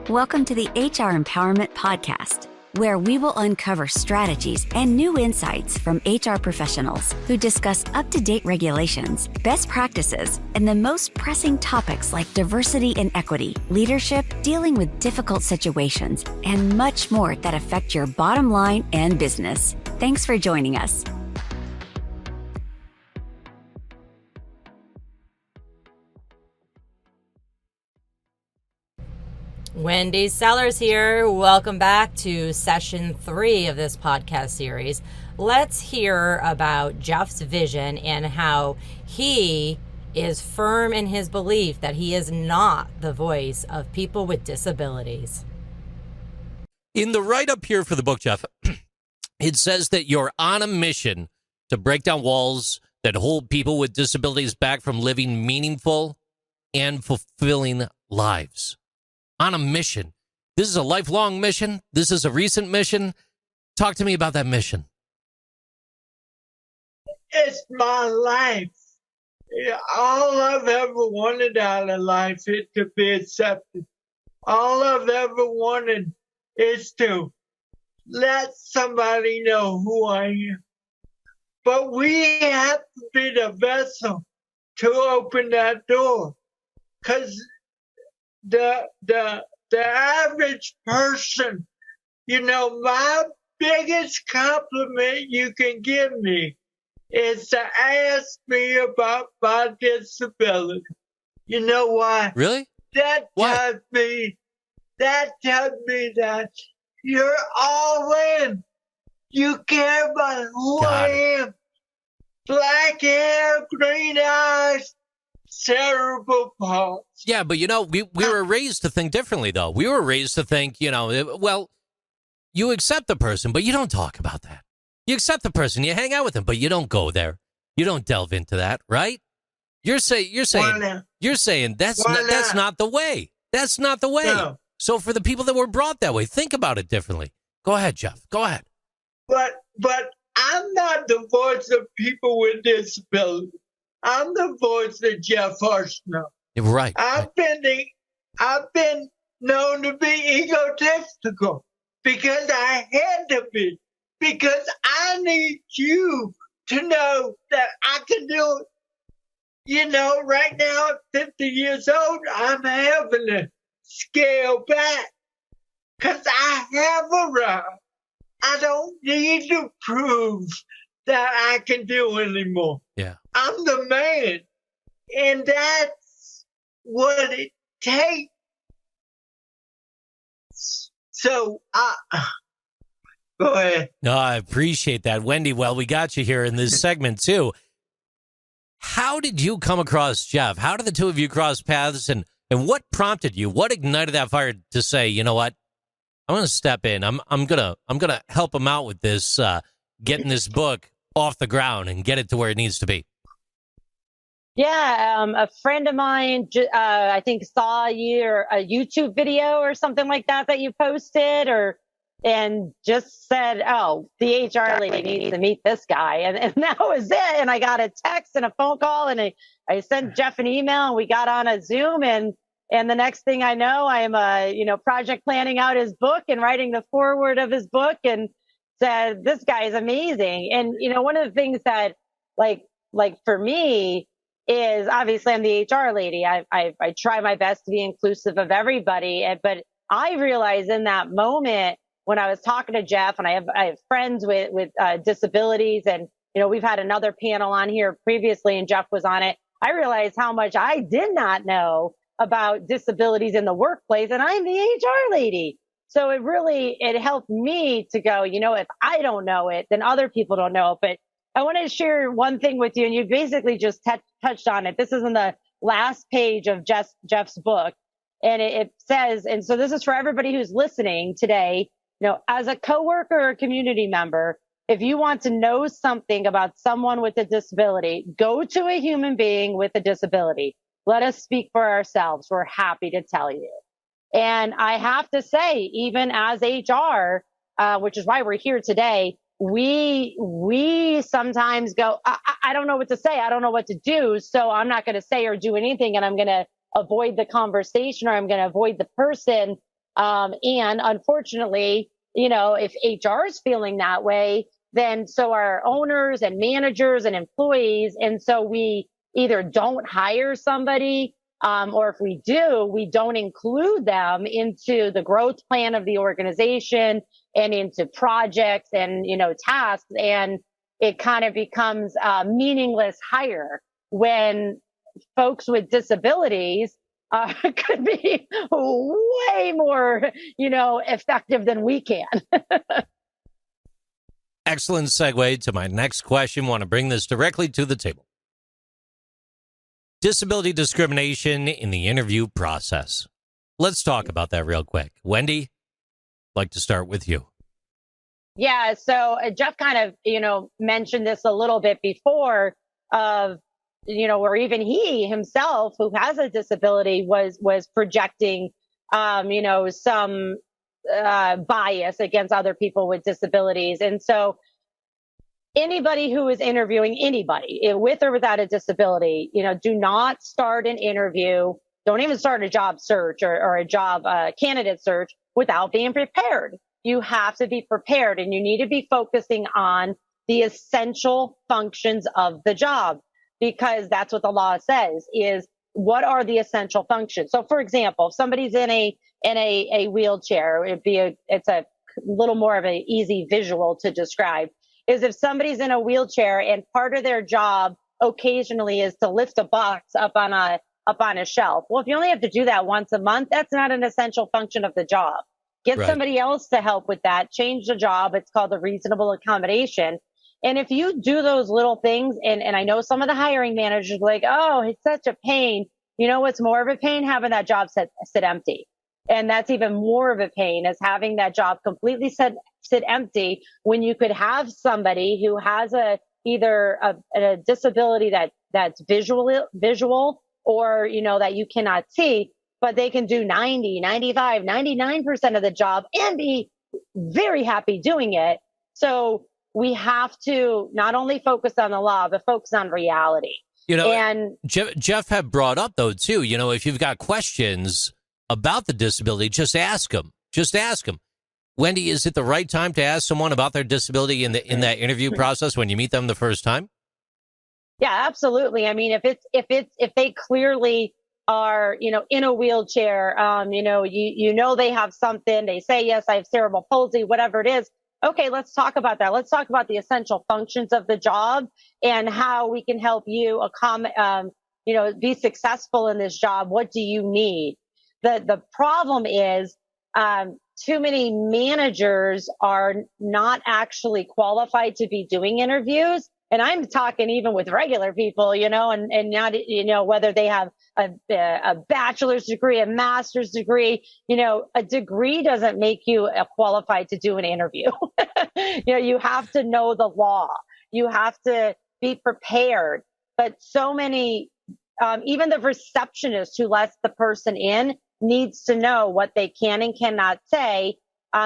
Welcome to the HR Empowerment Podcast, where we will uncover strategies and new insights from HR professionals who discuss up-to-date regulations, best practices, and the most pressing topics like diversity and equity, leadership, dealing with difficult situations, and much more that affect your bottom line and business. Thanks for joining us. Wendy Sellers here. Welcome back to session 3 of this podcast series. Let's hear about Jeff's vision and how he is firm in his belief that he is not the voice of people with disabilities. In the write-up here for the book, Jeff, it says that you're on a mission to break down walls that hold people with disabilities back from living meaningful and fulfilling lives. On a mission. This is a lifelong mission. This is a recent mission. Talk to me about that mission. It's my life. All I've ever wanted out of life is to be accepted. All I've ever wanted is to let somebody know who I am. But we have to be the vessel to open that door. Because the average person, my biggest compliment you can give me is to ask me about my disability. You know why? Really? That tells me that you're all in. You care about who I am. Black hair, green eyes, cerebral palsy. Yeah, but we were raised to think differently, though. We were raised to think, well, you accept the person, but you don't talk about that. You accept the person, you hang out with them, but you don't go there. You don't delve into that, right? You're saying that's not the way. That's not the way. No. So for the people that were brought that way, think about it differently. Go ahead, Jeff. Go ahead. But I'm not the voice of people with disabilities. I'm the voice of Jeff Arsenault. Right. I've been known to be egotistical because I had to be, because I need you to know that I can do it. Right now at 50 years old, I'm having to scale back because I have arrived. I don't need to prove that I can do anymore. Yeah. I'm the man. And that's what it takes. So, go ahead. No, I appreciate that, Wendy. Well, we got you here in this segment, too. How did you come across Jeff? How did the two of you cross paths? And what prompted you? What ignited that fire to say, you know what? I'm going to step in. I'm gonna help him out with this, getting this book off the ground and get it to where it needs to be. Yeah, a friend of mine, I think, saw a YouTube video or something like that you posted, and just said, "Oh, the HR lady needs to meet this guy," and that was it. And I got a text and a phone call, and I sent Jeff an email, and we got on a Zoom, and the next thing I know, I'm project planning out his book and writing the foreword of his book, and said, "This guy is amazing." And one of the things that like for me is, obviously I'm the HR lady. I try my best to be inclusive of everybody, but I realized in that moment when I was talking to Jeff, and I have friends with disabilities, and we've had another panel on here previously, and Jeff was on it. I realized how much I did not know about disabilities in the workplace, and I'm the HR lady. So it helped me to go, if I don't know it, then other people don't know it. But I want to share one thing with you, and you basically just touched on it. This is in the last page of Jeff's book, and it says, and so this is for everybody who's listening today, as a coworker or a community member, if you want to know something about someone with a disability, go to a human being with a disability. Let us speak for ourselves. We're happy to tell you. And I have to say, even as HR, which is why we're here today, we sometimes go, I don't know what to say. I don't know what to do. So I'm not going to say or do anything. And I'm going to avoid the conversation, or I'm going to avoid the person. And unfortunately, if HR is feeling that way, then so are owners and managers and employees. And so we either don't hire somebody, or if we do, we don't include them into the growth plan of the organization and into projects and, tasks. And it kind of becomes a meaningless hire when folks with disabilities could be way more, effective than we can. Excellent segue to my next question. Want to bring this directly to the table. Disability discrimination in the interview process. Let's talk about that real quick. Wendy, I'd like to start with you. Yeah. So Jeff kind of, mentioned this a little bit before of, or even he himself, who has a disability, was projecting, some bias against other people with disabilities. And so anybody who is interviewing anybody with or without a disability, do not start an interview. Don't even start a job search or a job candidate search without being prepared. You have to be prepared, and you need to be focusing on the essential functions of the job, because that's what the law says is what are the essential functions. So for example, if somebody's in a wheelchair, it's a little more of an easy visual to describe, is if somebody's in a wheelchair and part of their job occasionally is to lift a box up on a shelf. Well, if you only have to do that once a month, that's not an essential function of the job. Get Right. somebody else to help with that. Change the job. It's called a reasonable accommodation. And if you do those little things, and I know some of the hiring managers are like, oh, it's such a pain. You know what's more of a pain? Having that job sit empty. And that's even more of a pain, is having that job completely sit empty when you could have somebody who has either a disability that's visual or, that you cannot see, but they can do 90, 95, 99% of the job and be very happy doing it. So we have to not only focus on the law, but focus on reality. And Jeff had brought up, though, too, if you've got questions about the disability, just ask them. Just ask them. Wendy, is it the right time to ask someone about their disability in that interview process when you meet them the first time? Yeah, absolutely. I mean, if they clearly are, in a wheelchair, they have something, they say, yes, I have cerebral palsy, whatever it is. Okay, let's talk about that. Let's talk about the essential functions of the job and how we can help you be successful in this job. What do you need? The problem is, too many managers are not actually qualified to be doing interviews. And I'm talking even with regular people, and not, whether they have a bachelor's degree, a master's degree, a degree doesn't make you qualified to do an interview. You have to know the law. You have to be prepared. But so many, even the receptionist who lets the person in needs to know what they can and cannot say.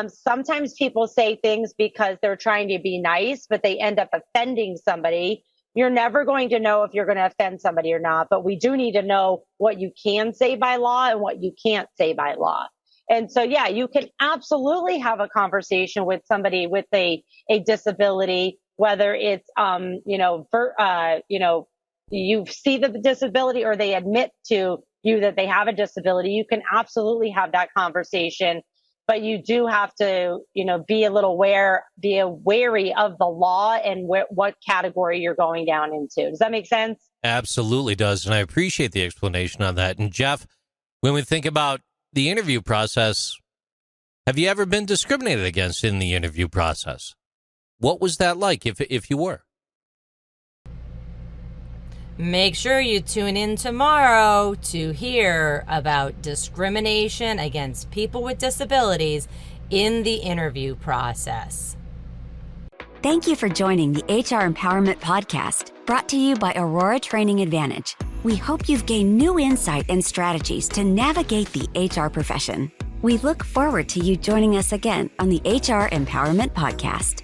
Sometimes people say things because they're trying to be nice, but they end up offending somebody. You're never going to know if you're going to offend somebody or not, but we do need to know what you can say by law and what you can't say by law. And so, yeah, you can absolutely have a conversation with somebody with a disability, whether it's, you see the disability or they admit to you that they have a disability. You can absolutely have that conversation. But you do have to, be wary of the law and what category you're going down into. Does that make sense? Absolutely does. And I appreciate the explanation on that. And Jeff, when we think about the interview process, have you ever been discriminated against in the interview process? What was that like if you were? Make sure you tune in tomorrow to hear about discrimination against people with disabilities in the interview process. Thank you for joining the HR Empowerment Podcast, brought to you by Aurora Training Advantage. We hope you've gained new insight and strategies to navigate the HR profession. We look forward to you joining us again on the HR Empowerment Podcast.